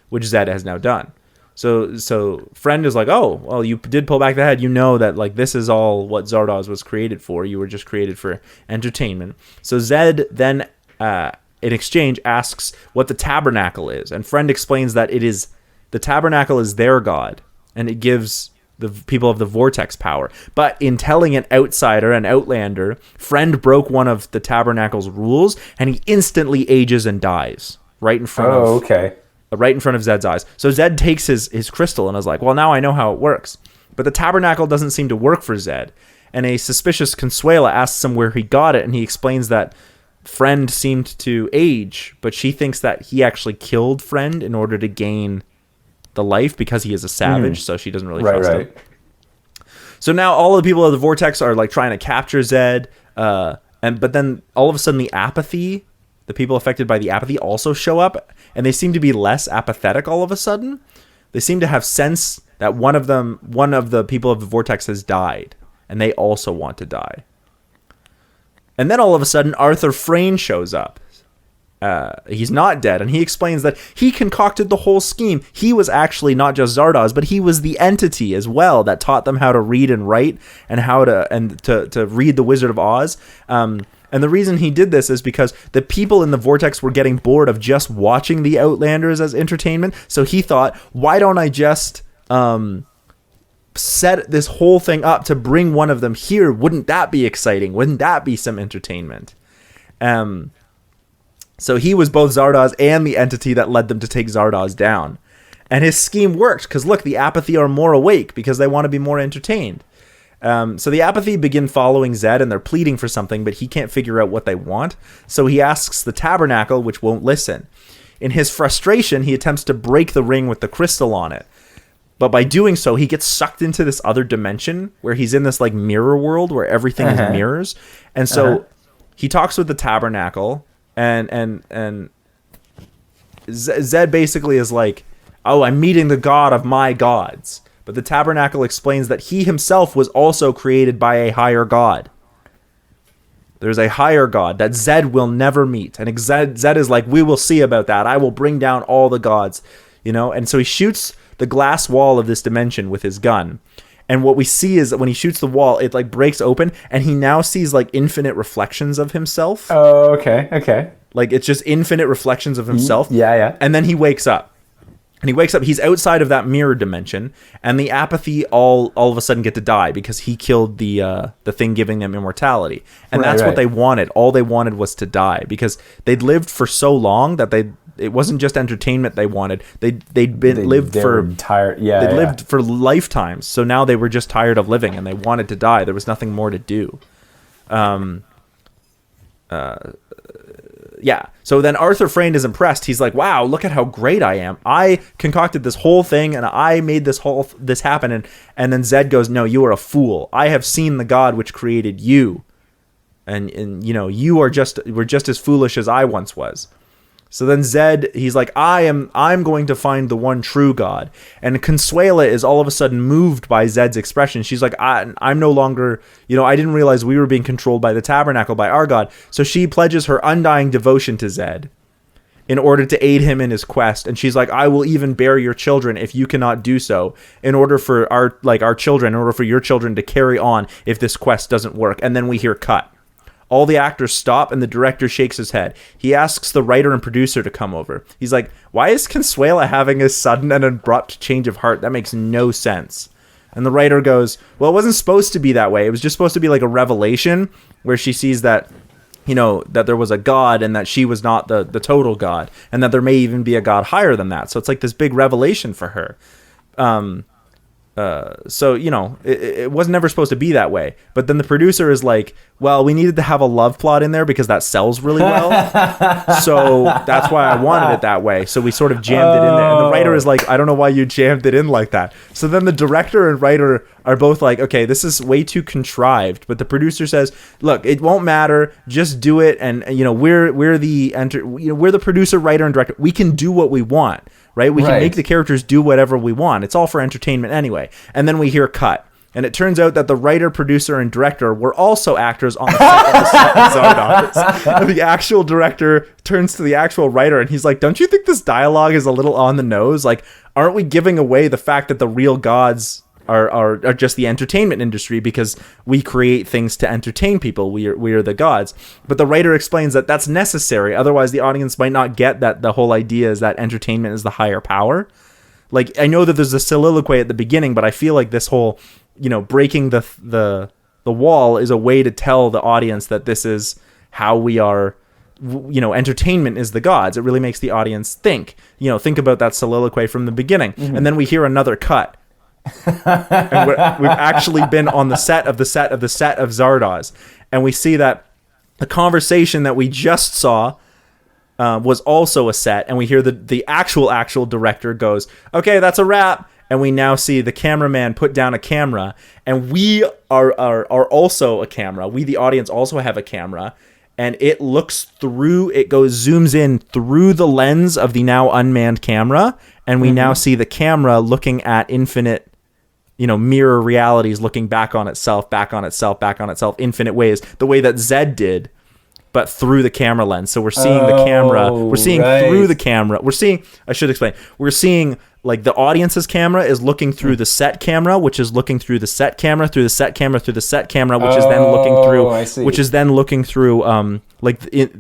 which Zed has now done. So Friend is like, oh, well, you did pull back the head. You know that, like, this is all what Zardoz was created for. You were just created for entertainment. So Zed then, in exchange, asks what the tabernacle is. And Friend explains that the tabernacle is their god, and it gives the people of the vortex power. But in telling an outsider, an outlander, Friend broke one of the tabernacle's rules, and he instantly ages and dies right in front of Zed's eyes. So Zed takes his crystal and is like, well, now I know how it works. But the tabernacle doesn't seem to work for Zed. And a suspicious Consuela asks him where he got it, and he explains that Friend seemed to age, but she thinks that he actually killed Friend in order to gain the life because he is a savage, so she doesn't really trust him. So now all of the people of the vortex are like trying to capture Zed, but then all of a sudden the people affected by the apathy also show up, and they seem to be less apathetic all of a sudden. They seem to have sense that one of the people of the vortex has died, and they also want to die. And then all of a sudden Arthur Frayne shows up. He's not dead, and he explains that he concocted the whole scheme. He was actually not just Zardoz, but he was the entity as well that taught them how to read and write, and how to read the Wizard of Oz. And the reason he did this is because the people in the vortex were getting bored of just watching the Outlanders as entertainment. So he thought, why don't I just set this whole thing up to bring one of them here? Wouldn't that be exciting? Wouldn't that be some entertainment? So he was both Zardoz and the entity that led them to take Zardoz down. And his scheme worked because, look, the apathy are more awake because they want to be more entertained. So the apathy begin following Zed, and they're pleading for something, but he can't figure out what they want. So he asks the tabernacle, which won't listen. In his frustration, he attempts to break the ring with the crystal on it. But by doing so, he gets sucked into this other dimension where he's in this like mirror world where everything is mirrors. And so he talks with the tabernacle, and Zed basically is like, oh, I'm meeting the god of my gods. But the tabernacle explains that he himself was also created by a higher god. There's a higher god that Zed will never meet. And Zed is like, we will see about that. I will bring down all the gods, And so he shoots the glass wall of this dimension with his gun. And what we see is that when he shoots the wall, it like breaks open, and he now sees like infinite reflections of himself. Oh, okay. Like it's just infinite reflections of himself. Yeah. And then he wakes up. And he wakes up, he's outside of that mirror dimension, and the apathy all of a sudden get to die because he killed the thing giving them immortality. And that's what they wanted. All they wanted was to die because they'd lived for so long that it wasn't just entertainment they wanted. They'd lived for lifetimes. So now they were just tired of living and they wanted to die. There was nothing more to do. Yeah. So then Arthur Frayne is impressed. He's like, wow, look at how great I am. I concocted this whole thing and I made this happen. And then Zed goes, no, you are a fool. I have seen the God which created you. And you were just as foolish as I once was. So then Zed, he's like, I'm going to find the one true God. And Consuela is all of a sudden moved by Zed's expression. She's like, I'm no longer, I didn't realize we were being controlled by the tabernacle, by our God. So she pledges her undying devotion to Zed in order to aid him in his quest. And she's like, I will even bear your children if you cannot do so, in order for our children, in order for your children to carry on if this quest doesn't work. And then we hear cut. All the actors stop and the director shakes his head. He asks the writer and producer to come over. He's like, why is Consuela having a sudden and abrupt change of heart? That makes no sense. And the writer goes, well, it wasn't supposed to be that way. It was just supposed to be like a revelation where she sees that, that there was a God and that she was not the total God, and that there may even be a God higher than that. So it's like this big revelation for her. So it was never supposed to be that way. But then the producer is like, well, we needed to have a love plot in there because that sells really well. So that's why I wanted it that way. So we sort of jammed it in there. And the writer is like, I don't know why you jammed it in like that. So then the director and writer are both like, okay, this is way too contrived. But the producer says, look, it won't matter. Just do it. And we're the producer, writer, and director. We can do what we want. Right? We can make the characters do whatever we want. It's all for entertainment anyway. And then we hear cut. And it turns out that the writer, producer, and director were also actors on the set of Zardoz. And the actual director turns to the actual writer and he's like, don't you think this dialogue is a little on the nose? Like, aren't we giving away the fact that the real gods are just the entertainment industry because we create things to entertain people? We are the gods. But the writer explains that that's necessary. Otherwise, the audience might not get that the whole idea is that entertainment is the higher power. Like, I know that there's a soliloquy at the beginning, but I feel like this whole, breaking the wall is a way to tell the audience that this is how we are. Entertainment is the gods. It really makes the audience think. Think about that soliloquy from the beginning. Mm-hmm. And then we hear another cut. And we've actually been on the set of Zardoz, and we see that the conversation that we just saw was also a set, and we hear the actual director goes, okay, that's a wrap. And we now see the cameraman put down a camera, and we are also a camera. We, the audience, also have a camera, and it zooms in through the lens of the now unmanned camera, and we now see the camera looking at infinite mirror realities, looking back on itself, infinite ways, the way that Zed did, but through the camera lens. So we're seeing the camera, we're seeing through the camera. We're seeing like the audience's camera is looking through the set camera, which is looking through the set camera, through the set camera, through the set camera, which is then looking through,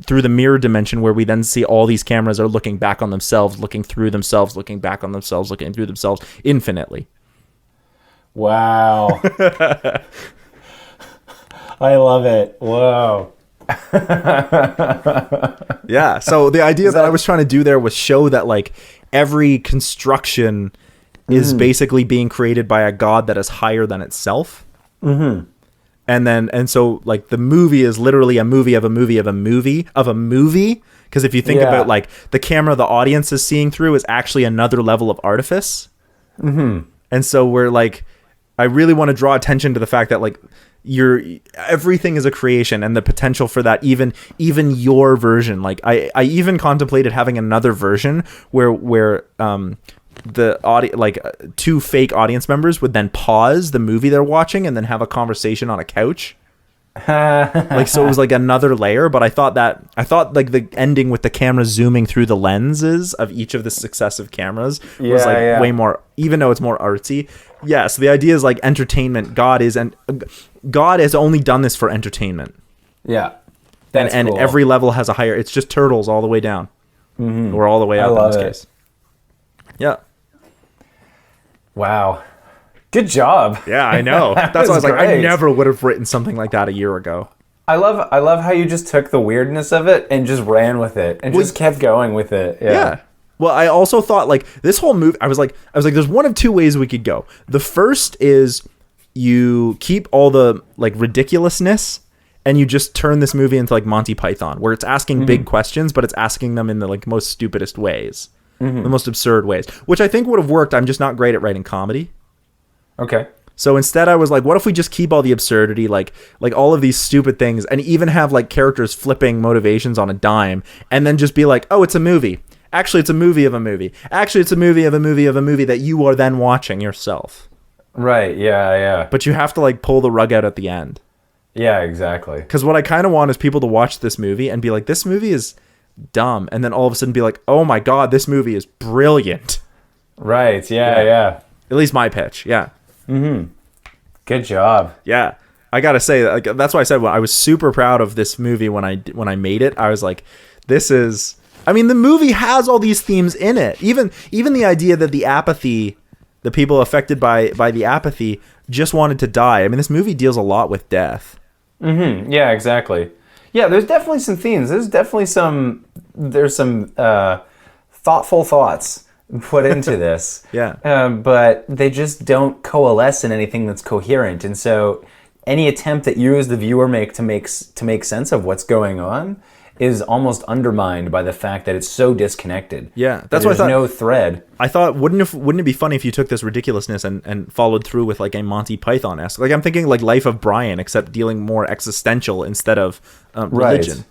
through the mirror dimension, where we then see all these cameras are looking back on themselves, looking through themselves, looking back on themselves, looking through themselves infinitely. Wow. I love it. Whoa. Yeah. So the idea that I was trying to do there was show that like every construction is basically being created by a god that is higher than itself. Mm-hmm. And so like the movie is literally a movie of a movie of a movie of a movie. Because if you think about like the camera the audience is seeing through is actually another level of artifice. Mm-hmm. And so we're like, I really want to draw attention to the fact that like everything is a creation, and the potential for that, even your version. Like I even contemplated having another version where the audio, like two fake audience members would then pause the movie they're watching and then have a conversation on a couch. Like, so it was like another layer, but I thought like the ending with the camera zooming through the lenses of each of the successive cameras was like way more, even though it's more artsy. Yeah, so the idea is like entertainment. God has only done this for entertainment. Yeah. And cool. Every level has a higher, it's just turtles all the way down. Mm-hmm. Or all the way up in this case. Yeah. Wow. Good job. Yeah, I know. That's why I was like, I never would have written something like that a year ago. I love how you just took the weirdness of it and just ran with it and just kept going with it. Yeah. Well, I also thought like this whole movie, I was like, there's one of two ways we could go. The first is you keep all the like ridiculousness and you just turn this movie into like Monty Python, where it's asking big questions, but it's asking them in the like most stupidest ways, the most absurd ways, which I think would have worked. I'm just not great at writing comedy. Okay. So instead I was like, what if we just keep all the absurdity, like all of these stupid things, and even have like characters flipping motivations on a dime, and then just be like, oh, it's a movie. Actually, it's a movie of a movie. Actually, it's a movie of a movie of a movie that you are then watching yourself. Right, yeah. But you have to like pull the rug out at the end. Yeah, exactly. Because what I kind of want is people to watch this movie and be like, this movie is dumb. And then all of a sudden be like, oh my God, this movie is brilliant. Right, yeah. At least my pitch, yeah. Mm-hmm. Good job. Yeah, I gotta say, like, that's why I said I was super proud of this movie when I made it. I was like, this is. I mean, the movie has all these themes in it. Even the idea that the apathy, the people affected by the apathy, just wanted to die. I mean, this movie deals a lot with death. Mm-hmm. Yeah, exactly. Yeah, there's definitely some themes. There's some thoughtful thoughts put into this. Yeah. But they just don't coalesce in anything that's coherent. And so any attempt that you as the viewer make to make sense of what's going on is almost undermined by the fact that it's so disconnected. Yeah. That's why I thought no thread. I thought wouldn't it be funny if you took this ridiculousness and followed through with like a Monty Python-esque. Like I'm thinking like Life of Brian, except dealing more existential instead of religion. Right.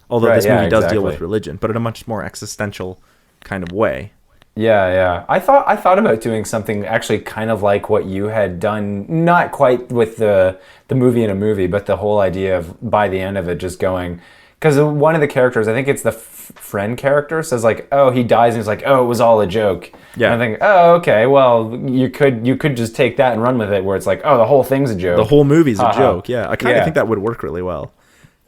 Although this movie does deal with religion, but in a much more existential kind of way. Yeah. I thought about doing something actually kind of like what you had done, not quite with the movie in a movie, but the whole idea of by the end of it just going, because one of the characters, I think it's the friend character, says like, oh, he dies, and he's like, oh, it was all a joke. Yeah. And I think, oh, okay, well, you could just take that and run with it, where it's like, oh, the whole thing's a joke. The whole movie's a joke. Yeah, I kind of think that would work really well.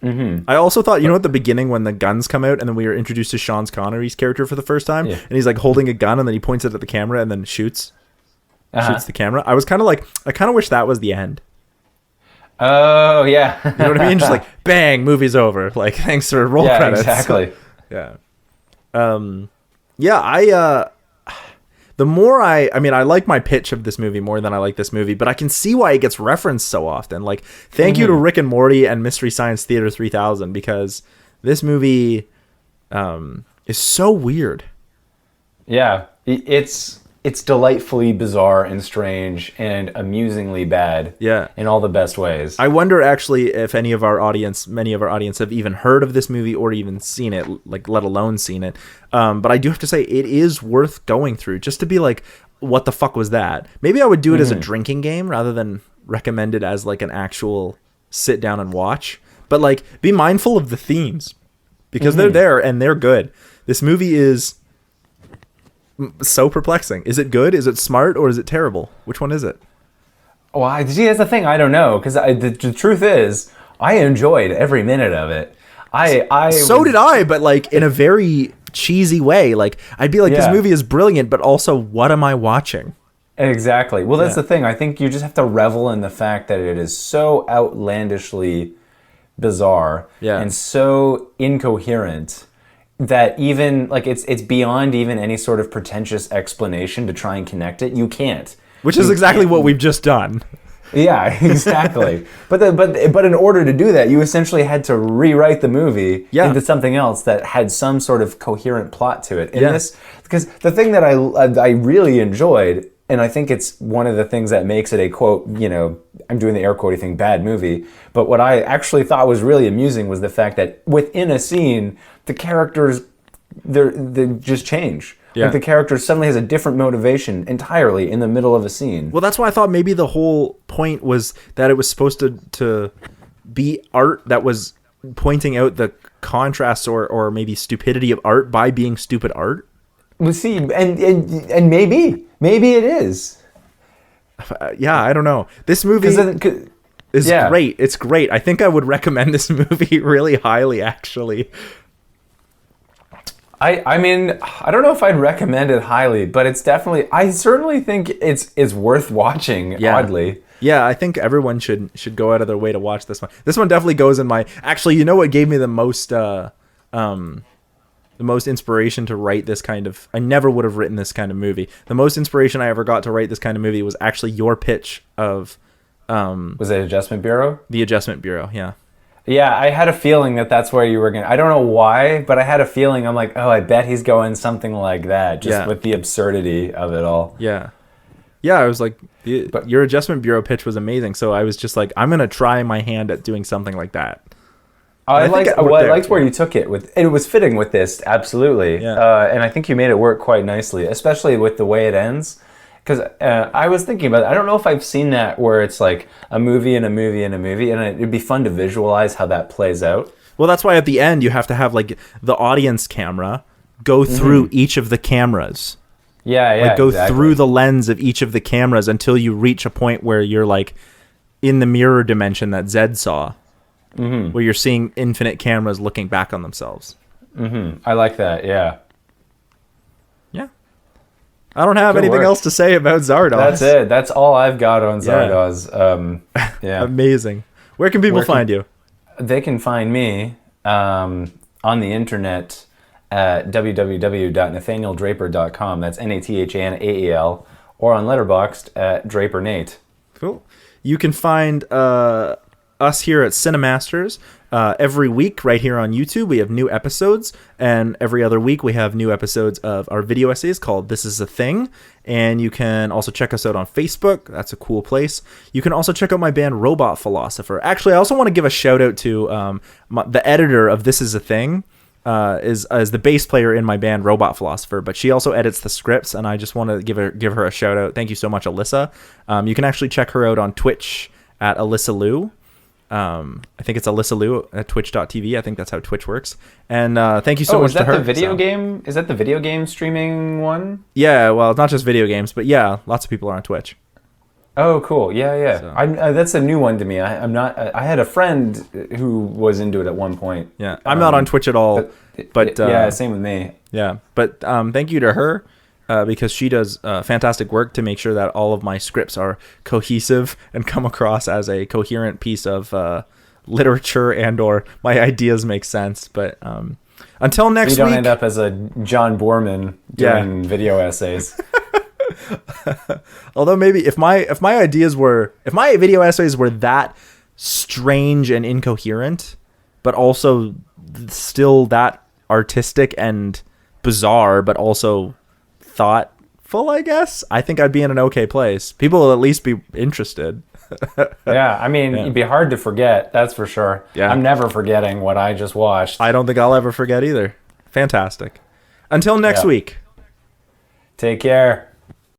Mm-hmm. I also thought, at the beginning when the guns come out and then we were introduced to Sean Connery's character for the first time, and he's like holding a gun and then he points it at the camera and then shoots the camera. I was kind of like, I kind of wish that was the end. Oh, yeah. You know what I mean? Just like, bang, movie's over. Like, thanks for roll credits. Exactly. Yeah. The more I like my pitch of this movie more than I like this movie, but I can see why it gets referenced so often. Like, thank you to Rick and Morty and Mystery Science Theater 3000, because this movie is so weird. Yeah, it's delightfully bizarre and strange and amusingly bad. Yeah, in all the best ways. I wonder actually if many of our audience have even heard of this movie or even seen it, like let alone seen it. But I do have to say it is worth going through just to be like, what the fuck was that? Maybe I would do it as a drinking game rather than recommend it as like an actual sit down and watch. But like, be mindful of the themes because they're there and they're good. This movie is so perplexing. Is it good? Is it smart? Or is it terrible? Which one is it? Well, see, that's the thing. I don't know, because the truth is, I enjoyed every minute of it. So did I, but like in a very cheesy way. Like I'd be like, this movie is brilliant, but also, what am I watching? Exactly. Well, that's the thing. I think you just have to revel in the fact that it is so outlandishly bizarre and so incoherent that even like it's beyond even any sort of pretentious explanation to try and connect it. You can't. Which is exactly what we've just done. Yeah, exactly. but in order to do that, you essentially had to rewrite the movie into something else that had some sort of coherent plot to it. And this, because the thing that I really enjoyed, and I think it's one of the things that makes it a quote, I'm doing the air quoting thing, bad movie. But what I actually thought was really amusing was the fact that within a scene, the characters they just change. Yeah. Like the character suddenly has a different motivation entirely in the middle of a scene. Well, that's why I thought maybe the whole point was that it was supposed to be art that was pointing out the contrasts or maybe stupidity of art by being stupid art. Well, see, and maybe it is. Yeah, I don't know. This movie is great. It's great. I think I would recommend this movie really highly, actually. I mean, I don't know if I'd recommend it highly, but it's definitely, I certainly think it's worth watching, oddly. Yeah, I think everyone should go out of their way to watch this one. This one definitely goes in my, actually, you know what gave me the most inspiration to write this kind of, I never would have written this kind of movie. The most inspiration I ever got to write this kind of movie was actually your pitch of... was it Adjustment Bureau? The Adjustment Bureau, yeah. Yeah, I had a feeling that's where you were going. I don't know why, but I had a feeling. I'm like, I bet he's going something like that, just with the absurdity of it all. Yeah. Yeah, I was like, your Adjustment Bureau pitch was amazing, so I was just like, I'm going to try my hand at doing something like that. I liked where you took it. It was fitting with this, absolutely. Yeah. And I think you made it work quite nicely, especially with the way it ends. Because I was thinking about it. I don't know if I've seen that where it's like a movie and a movie and a movie, and it'd be fun to visualize how that plays out. Well, that's why at the end you have to have like the audience camera go through each of the cameras. Yeah, like go through the lens of each of the cameras until you reach a point where you're like in the mirror dimension that Zed saw, where you're seeing infinite cameras looking back on themselves. I like that. Yeah. I don't have anything else to say about Zardoz. That's it. That's all I've got on Zardoz. Yeah. Amazing. Where can people find you? They can find me on the internet at www.nathanieldraper.com. That's NATHANAEL. Or on Letterboxd at DraperNate. Cool. You can find us here at CineMasters every week right here on YouTube. We have new episodes, and every other week we have new episodes of our video essays called This Is a Thing. And you can also check us out on Facebook. That's a cool place. You can also check out my band Robot Philosopher. Actually, I also want to give a shout out to the editor of This Is a Thing. Is the bass player in my band Robot Philosopher, but she also edits the scripts, and I just want to give her a shout out. Thank you so much, Alyssa. You can actually check her out on Twitch at Alyssa Lou. I think it's Alyssa Lou at twitch.tv. I think that's how Twitch works. And thank you so much to her. Is that the video game? Is that the video game streaming one? Yeah, well, it's not just video games, but yeah, lots of people are on Twitch. Oh, cool. Yeah. So. That's a new one to me. I'm not. I had a friend who was into it at one point. Yeah, I'm not on Twitch at all. But yeah, same with me. Yeah, but thank you to her. Because she does fantastic work to make sure that all of my scripts are cohesive and come across as a coherent piece of literature and or my ideas make sense. But until next week... You don't end up as a John Boorman doing video essays. Although maybe if my video essays were that strange and incoherent, but also still that artistic and bizarre, but also... thoughtful, I guess. I think I'd be in an okay place. People will at least be interested. Yeah, I mean, it'd be hard to forget, that's for sure. Yeah. I'm never forgetting what I just watched. I don't think I'll ever forget either. Fantastic. Until next week. Take care.